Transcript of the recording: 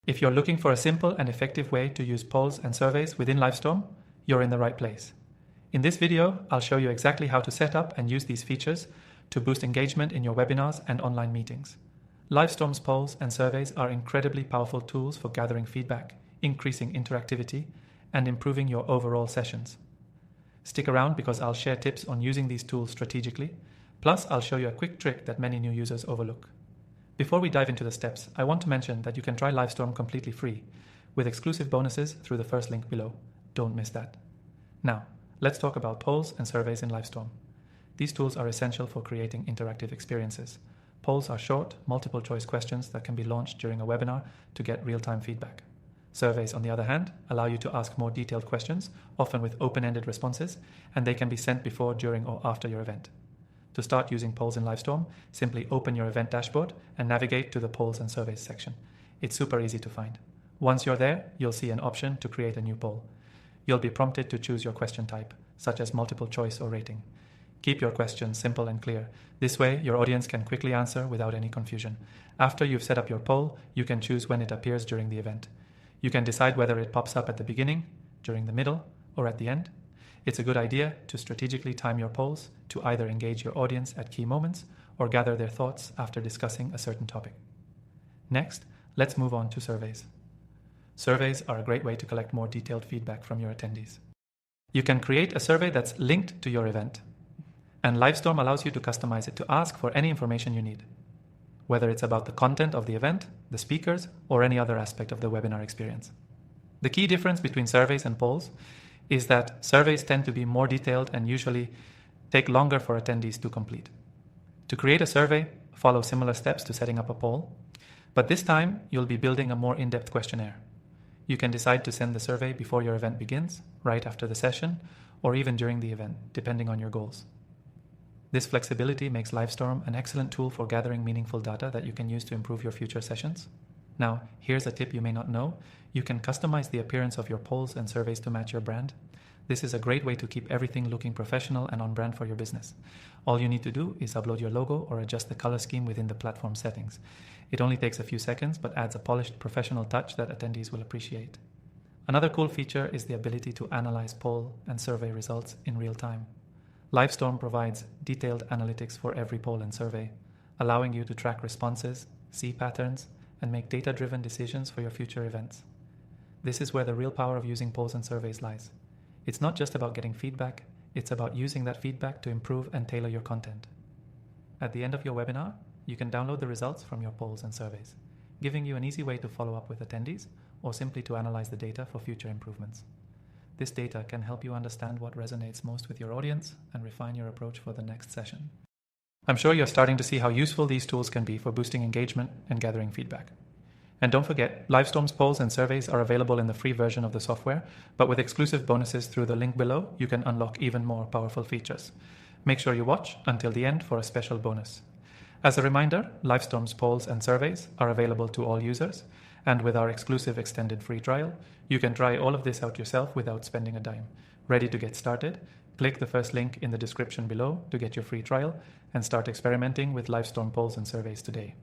If you're looking for a simple and effective way to use polls and surveys within Livestorm, you're in the right place. In this video, I'll show you exactly how to set up and use these features to boost engagement in your webinars and online meetings. Livestorm's polls and surveys are incredibly powerful tools for gathering feedback, increasing interactivity, and improving your overall sessions. Stick around because I'll share tips on using these tools strategically, plus I'll show you a quick trick that many new users overlook. Before we dive into the steps, I want to mention that you can try Livestorm completely free, with exclusive bonuses through the first link below. Don't miss that. Now, let's talk about polls and surveys in Livestorm. These tools are essential for creating interactive experiences. Polls are short, multiple-choice questions that can be launched during a webinar to get real-time feedback. Surveys, on the other hand, allow you to ask more detailed questions, often with open-ended responses, and they can be sent before, during, or after your event. To start using polls in Livestorm, simply open your event dashboard and navigate to the polls and surveys section. It's super easy to find. Once you're there, you'll see an option to create a new poll. You'll be prompted to choose your question type, such as multiple choice or rating. Keep your questions simple and clear. This way, your audience can quickly answer without any confusion. After you've set up your poll, you can choose when it appears during the event. You can decide whether it pops up at the beginning, during the middle, or at the end. It's a good idea to strategically time your polls to either engage your audience at key moments or gather their thoughts after discussing a certain topic. Next, let's move on to surveys. Surveys are a great way to collect more detailed feedback from your attendees. You can create a survey that's linked to your event, and Livestorm allows you to customize it to ask for any information you need, whether it's about the content of the event, the speakers, or any other aspect of the webinar experience. The key difference between surveys and polls is that surveys tend to be more detailed and usually take longer for attendees to complete. To create a survey, follow similar steps to setting up a poll, but this time you'll be building a more in-depth questionnaire. You can decide to send the survey before your event begins, right after the session, or even during the event, depending on your goals. This flexibility makes Livestorm an excellent tool for gathering meaningful data that you can use to improve your future sessions. Now, here's a tip you may not know. You can customize the appearance of your polls and surveys to match your brand. This is a great way to keep everything looking professional and on brand for your business. All you need to do is upload your logo or adjust the color scheme within the platform settings. It only takes a few seconds, but adds a polished professional touch that attendees will appreciate. Another cool feature is the ability to analyze poll and survey results in real time. Livestorm provides detailed analytics for every poll and survey, allowing you to track responses, see patterns, and make data-driven decisions for your future events. This is where the real power of using polls and surveys lies. It's not just about getting feedback, it's about using that feedback to improve and tailor your content. At the end of your webinar, you can download the results from your polls and surveys, giving you an easy way to follow up with attendees or simply to analyze the data for future improvements. This data can help you understand what resonates most with your audience and refine your approach for the next session. I'm sure you're starting to see how useful these tools can be for boosting engagement and gathering feedback. And don't forget, Livestorm's polls and surveys are available in the free version of the software, but with exclusive bonuses through the link below, you can unlock even more powerful features. Make sure you watch until the end for a special bonus. As a reminder, Livestorm's polls and surveys are available to all users, and with our exclusive extended free trial, you can try all of this out yourself without spending a dime. Ready to get started? Click the first link in the description below to get your free trial and start experimenting with Livestorm polls and surveys today.